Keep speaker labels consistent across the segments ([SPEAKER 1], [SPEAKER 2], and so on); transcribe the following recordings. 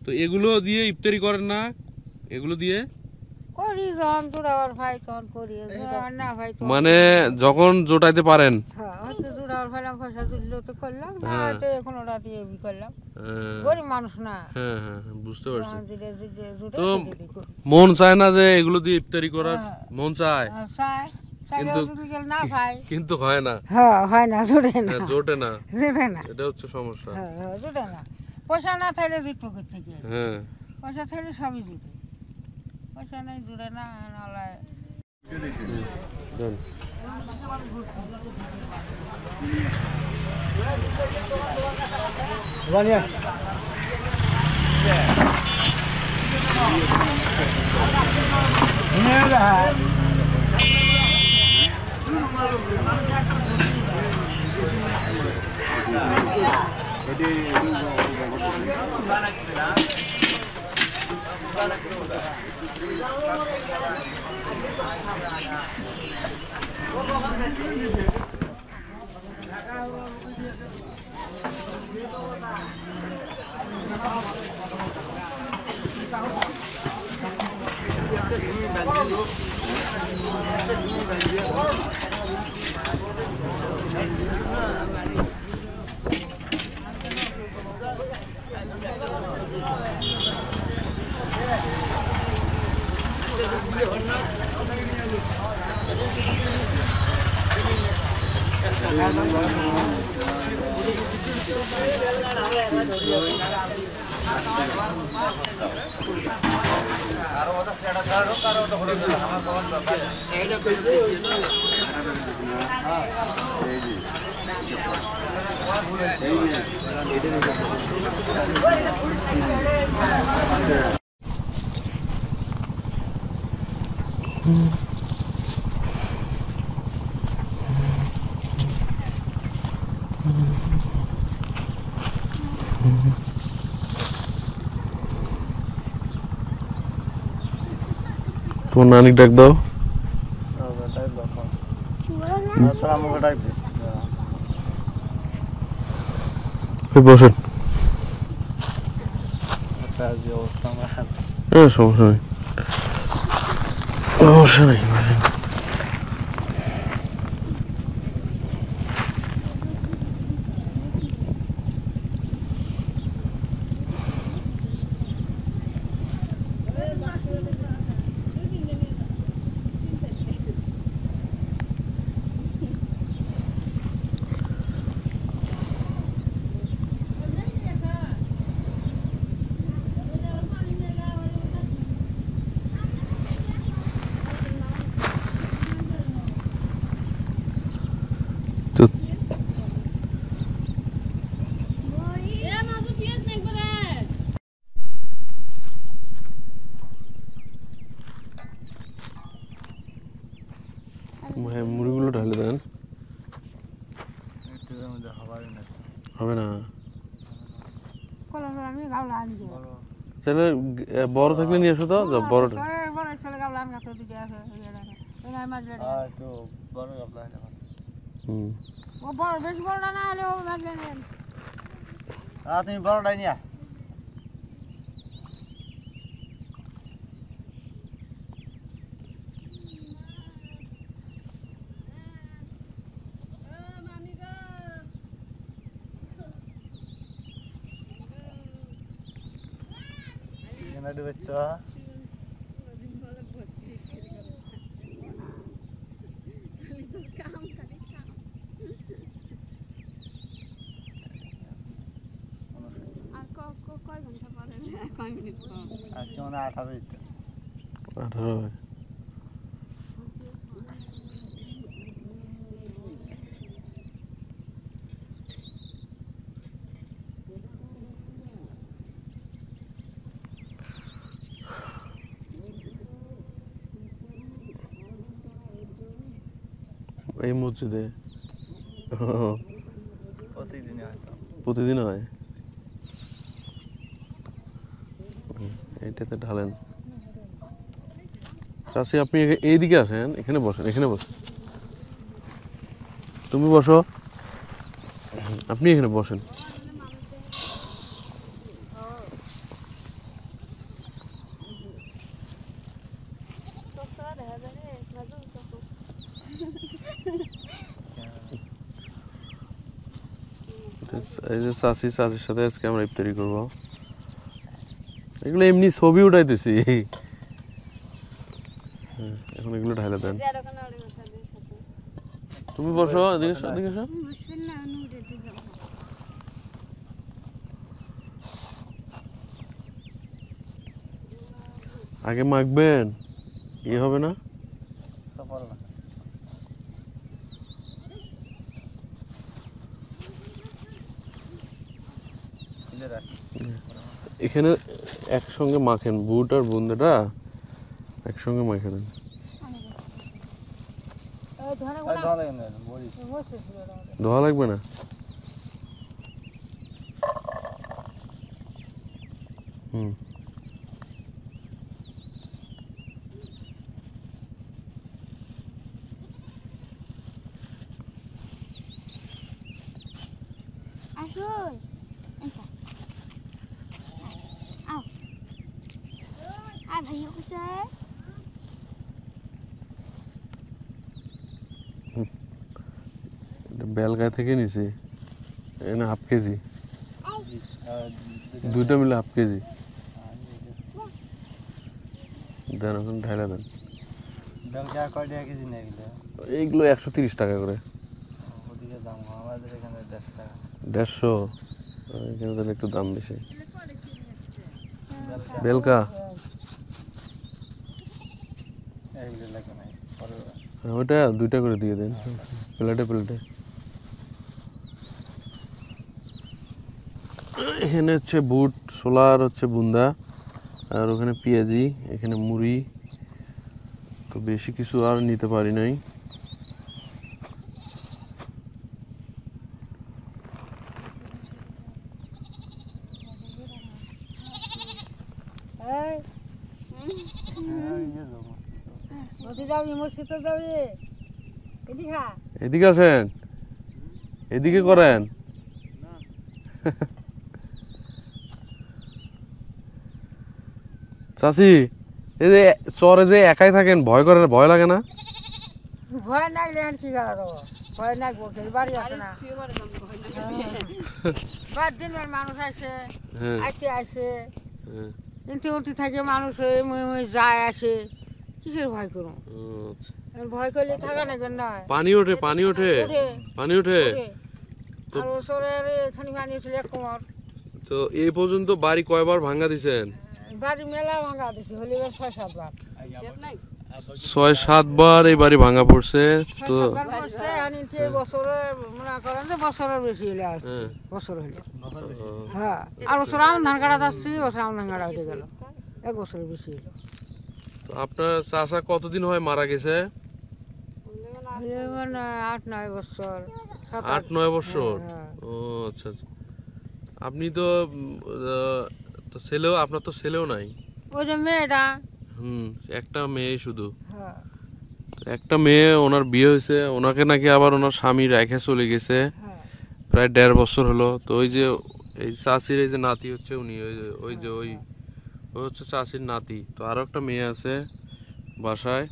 [SPEAKER 1] তো এগুলো দিয়ে ইফতারি করেন না? এগুলো দিয়ে
[SPEAKER 2] করি যখন জোড়াবার ভাই তখন করি, জোড়াবার না ভাই তখন
[SPEAKER 1] মানে যখন জোটাইতে পারেন।
[SPEAKER 2] হ্যাঁ, হয়তো জোড়াবার ভাইলাম, পয়সা তুললো তো করলাম, না হয়তো এখন ওরা দিয়ে করলাম।
[SPEAKER 1] হ্যাঁ
[SPEAKER 2] গরিব মানুষ না,
[SPEAKER 1] হ্যাঁ হ্যাঁ, বুঝতে পারছি।
[SPEAKER 2] যখন জুড়ে জুড়ে জুড়ে
[SPEAKER 1] তো
[SPEAKER 2] জুড়ে করি।
[SPEAKER 1] মন চায় না যে এগুলো দিয়ে ইফতারি করার? মন চায়
[SPEAKER 2] চায়,
[SPEAKER 1] কিন্তু
[SPEAKER 2] চাইলেও যদি না পাই,
[SPEAKER 1] কিন্তু হয় না।
[SPEAKER 2] হ্যাঁ হয় না, জুড়ে না,
[SPEAKER 1] হ্যাঁ, জোটে না,
[SPEAKER 2] জুড়ে না,
[SPEAKER 1] এটা হচ্ছে সমস্যা।
[SPEAKER 2] হ্যাঁ হ্যাঁ, জুড়ে না। পয়সা না থাকলে জুটবো থেকে,
[SPEAKER 1] হ্যাঁ
[SPEAKER 2] পয়সা থাকলে সবই জুটে, পয়সা নেই জুড়ে না, নাহলে
[SPEAKER 1] দেন। তোমার নানি ডাক দাও। বসেন। সমস্যা নেই, সমস্যা নেই। মুড়িগুলো ঢালে দেন। হবে না,
[SPEAKER 2] আমি গাওলা আনি
[SPEAKER 1] তাহলে বড় থাকলে নিয়ে এসো তো। বড়টা
[SPEAKER 2] বড় ছেলে গাওলা আন গাছ দিকে আছে, ও বড় বেশি বড় না হলেও ভাগলে নেন।
[SPEAKER 3] তুমি বড়টাই নিয়া আজকে মানে 18
[SPEAKER 1] 18 এই মসজিদে প্রতিদিন হয়। এইটাতে ঢালেন। চাচি আপনি এইদিকে আসেন, এখানে বসেন, এখানে বসেন। তুমি বসো, আপনি এখানে বসেন। এই যে চাচির সাথে আজকে আমরা ইফতারি করব। এগুলো এমনি ছবি উঠাইতেছি। এখন এগুলো ঢালে দেন। তুমি বসো, এদিকে এসো। আগে মাখবেন, হবে না? এখানে একসঙ্গে মাখেন, বুট আর বুন্দাটা একসঙ্গে মাখে দেন। ধোয়া লাগবে না? হুম।
[SPEAKER 4] আসুন আর ভাইয়া কোথায়?
[SPEAKER 1] বেলগায় থেকে নিছি, এখানে হাফ কেজি, দুইটা মিলে হাফ কেজি দেন। ওখানে ঢাইলা দেন। এইগুলো 130 টাকা করে। 150? এখানে তাহলে একটু দাম বেশি। বেলকা ওইটা 2টা করে দিয়ে দেন, প্লেটে। এখানে হচ্ছে বুট, ছোলা আর হচ্ছে বুন্দা, আর ওখানে পেঁয়াজি, এখানে মুড়ি। তো বেশি কিছু আর নিতে পারি নাই। এদিকে আসেন, এদিকে করেন। চাচি, এই যে চরে যে একাই থাকেন, ভয় লাগে না?
[SPEAKER 2] ভয় লাগলে আর কি করা দেবো, ভয় লাগবো, বাড়ি আছে না। বাদ দিনের মানুষ আসে, আসে ইনতে থাকে মানুষ, যায় আসে, কিসের ভয় করুন? ভয় করলে থাকা না কেন?
[SPEAKER 1] পানি ওঠে।
[SPEAKER 2] আর ওসরের এখানে পানি উঠলে 1 কোমর।
[SPEAKER 1] তো এই পর্যন্ত বাড়ি কয়বার ভাঙা দিছেন?
[SPEAKER 2] বাড়ি মেলা ভাঙা দিছে, হলে 6-7 বার।
[SPEAKER 1] 6-7 বার এই বাড়ি ভাঙা পড়ছে। তো
[SPEAKER 2] বছরের বেশি হলে আসছে, বছর হলে। হ্যাঁ, আর বছর আম ধান কাটা আসছি, বছর আম ধান কাটা উঠে গেল, 1 বছরের বেশি হলো।
[SPEAKER 1] তো আপনার চাচা কতদিন হয় মারা গেছে?
[SPEAKER 2] 8-9 বছর।
[SPEAKER 1] 8-9 বছর? ও আচ্ছা। আপনি তো ছেলেও, আপনার তো ছেলেও নাই?
[SPEAKER 2] ওই যে মেয়েটা,
[SPEAKER 1] একটা মেয়ে শুধু। একটা মেয়ে, ওনার বিয়ে হয়েছে, ওনাকে নাকি আবার ওনার স্বামী রেখে চলে গেছে, প্রায় 1.5 বছর হলো। তো ওই যে এই চাচির এই যে নাতি হচ্ছে, উনি ওই হচ্ছে চাচির নাতি। তো আরো একটা মেয়ে আছে বাসায়।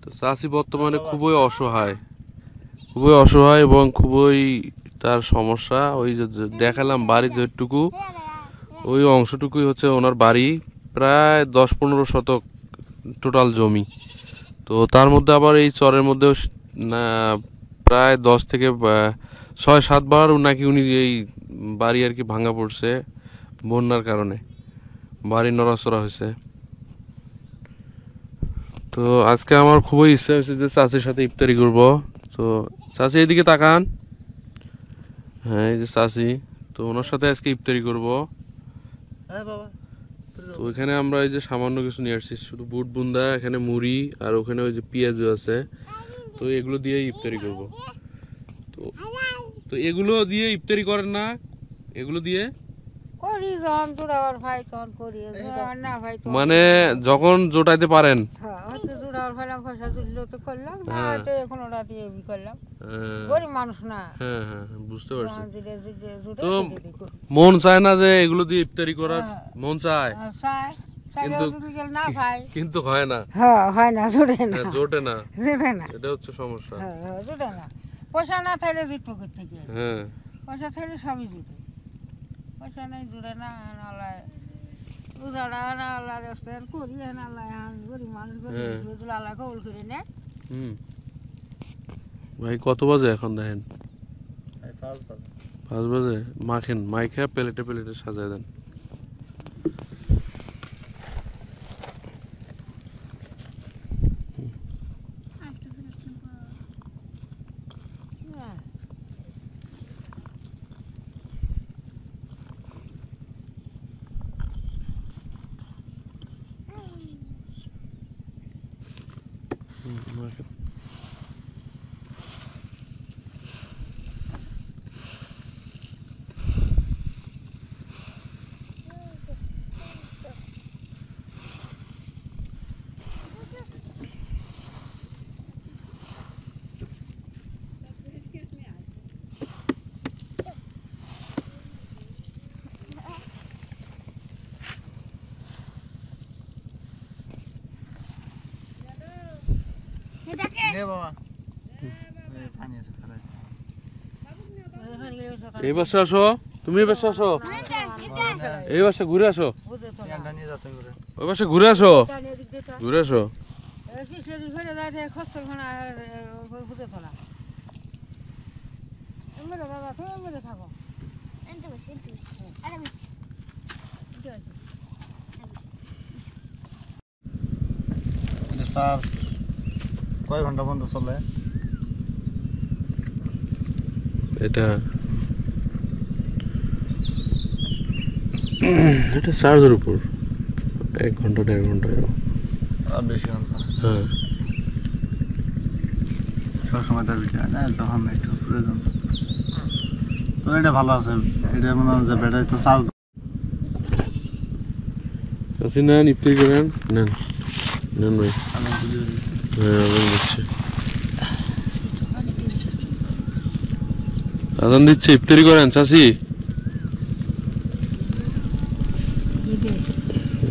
[SPEAKER 1] তো চাচি বর্তমানে খুবই অসহায় এবং খুবই তার সমস্যা। ওই যে দেখালাম বাড়ি যেটুকু, ওই অংশটুকুই হচ্ছে ওনার বাড়ি, প্রায় 10-15 শতক টোটাল জমি। তো তার মধ্যে আবার এই চরের মধ্যেও প্রায় 10 থেকে 6-7 বার নাকি উনি এই বাড়ি আর কি ভাঙা পড়ছে বন্যার কারণে, বাড়ি নড়াচড়া হয়েছে। তো আজকে আমার খুবই ইচ্ছা হয়েছে যে চাচির সাথে ইফতারি করব। তো চাচি এদিকে তাকান। হ্যাঁ, এই যে চাচি, তো ওনার সাথে আজকে ইফতারি করব। তো ওইখানে আমরা এই যে সামান্য কিছু নিয়ে আসছি, শুধু বুট বুন্দা, এখানে মুড়ি, আর ওখানে ওই যে পেঁয়াজও আছে। তো এগুলো দিয়ে ইফতারি করব। তো এগুলো দিয়ে ইফতারি করেন না? এগুলো দিয়ে
[SPEAKER 2] করি, যখন তোরা আবার ভাই তখন করি, না ভাই
[SPEAKER 1] মানে যখন জোটাইতে পারেন।
[SPEAKER 2] হ্যাঁ, হয়তো তোরা আবার ভাইলাম, পয়সা তুললেও তো করলাম, না তো এখন ওরা দিয়ে করলাম। গরিব মানুষ না।
[SPEAKER 1] হ্যাঁ, বুঝতে পারছি। তো মন চায় না যে এগুলো দিয়ে ইফতারি করার? মন চায়, কিন্তু হয় না।
[SPEAKER 2] হয় না, জোটে না।
[SPEAKER 1] এটা হচ্ছে সমস্যা।
[SPEAKER 2] পয়সা না থাকলে জুটবো কোথা থেকে?
[SPEAKER 1] হ্যাঁ
[SPEAKER 2] পয়সা থাকলে সবই জুটে। পয়সা নেই জুড়ে না, আল্লাহ রোজাটা আল্লাহ রেস্টুরেন্ট করি, আল্লাহ গরিব মানুষ গরিব আল্লাহ কবুল করে নেয়।
[SPEAKER 1] হুম ভাই কত বাজে এখন দেখেন?
[SPEAKER 3] এই 5 বার
[SPEAKER 1] 5 বাজে। মাখেন, মাইখা প্লেটে প্লেটে সাজায় দেন।
[SPEAKER 2] হ্যাঁ।
[SPEAKER 1] মাখেন।
[SPEAKER 4] এটাকে
[SPEAKER 3] নে বাবা এই পানি আছে ফেলাই
[SPEAKER 1] এই পাশে আসো, তুমি এই পাশে আসো, এই পাশে ঘুরে আসো,
[SPEAKER 2] বুঝে তো না।
[SPEAKER 3] টিয়ানটা নিয়ে যাতে করে
[SPEAKER 1] ওই পাশে ঘুরে আসো,
[SPEAKER 2] জানি এদিক দিয়ে তো।
[SPEAKER 1] ঘুরে আসো।
[SPEAKER 2] শিশির ফেলে যাচ্ছে খরচখানা বুঝে তো না। মেরে দাদা তুমি মেরে থাকো।
[SPEAKER 4] এনতে বসে আরে বসে
[SPEAKER 2] ঠিক আছে।
[SPEAKER 3] এটা চার্জ কয় ঘন্টা পর্যন্ত চলে?
[SPEAKER 1] এটা এটা চার্জের উপর 1 ঘন্টা 1.5 ঘন্টা এরকম।
[SPEAKER 3] আর বেশি ঘন্টা
[SPEAKER 1] হ্যাঁ
[SPEAKER 3] সবসময় তার ভিতরে না, যখন একটু প্রয়োজন। তো এটা ভালো আছে, এটা মনে হয় যে ব্যাটারি তো চার্জ
[SPEAKER 1] চাষি নেন, ইফতারি করেন, নেন নেন ভাই।
[SPEAKER 3] আমি বুঝি
[SPEAKER 1] হ্যাঁ আদান দিচ্ছে, আদান দিচ্ছে, ইফতারি করেন চাষি।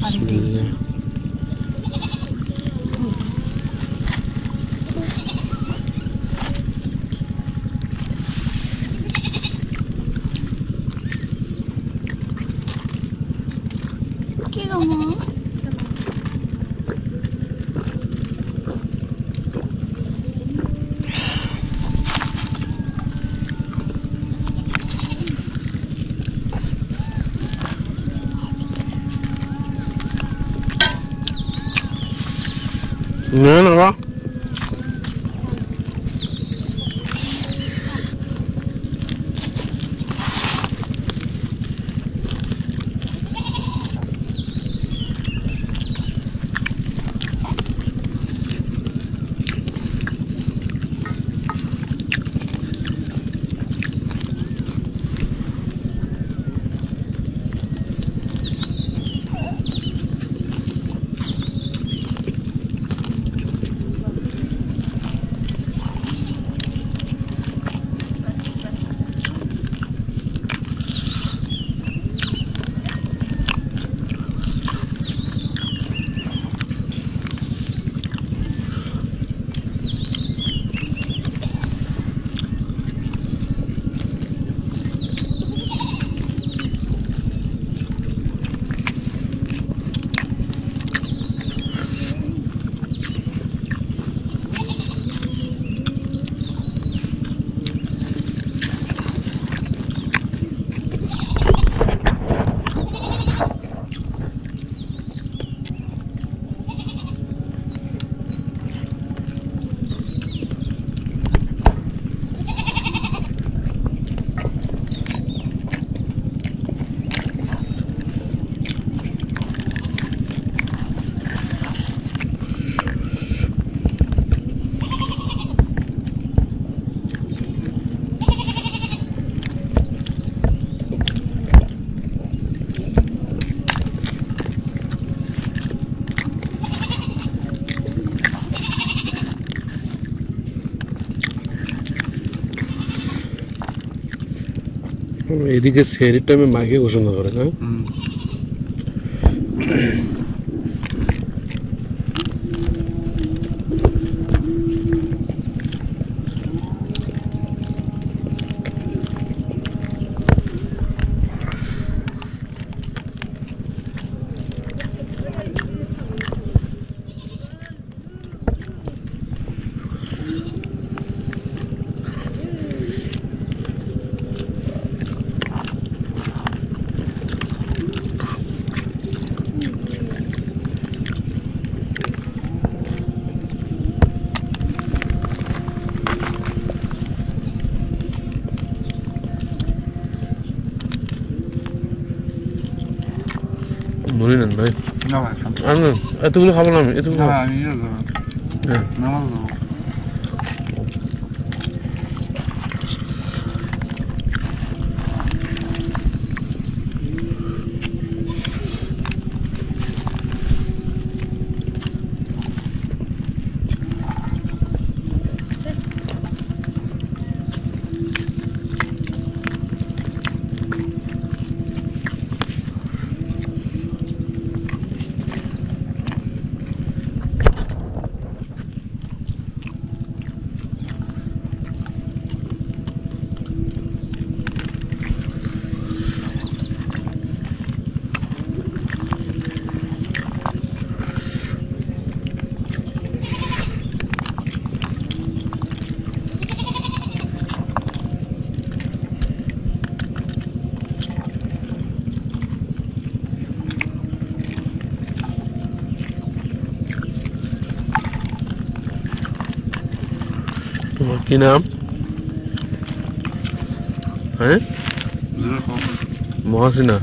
[SPEAKER 1] বিসমিল্লাহ।
[SPEAKER 4] কি রকম
[SPEAKER 1] না না বা এদিকে সেহরির টাইমে মাইকে ঘোষণা করে না। মুড়ি নেন ভাই
[SPEAKER 3] না ভাই খান।
[SPEAKER 1] আর না এতগুলো খাবো না আমি এতগুলো
[SPEAKER 3] না
[SPEAKER 1] খাবো।
[SPEAKER 3] আমি ইয়ে করবো।
[SPEAKER 1] হ্যাঁ।
[SPEAKER 3] নামাজ যাবো।
[SPEAKER 1] তোমার কি নাম? হ্যাঁ
[SPEAKER 3] জোরে খাও।
[SPEAKER 1] মহাসিনা।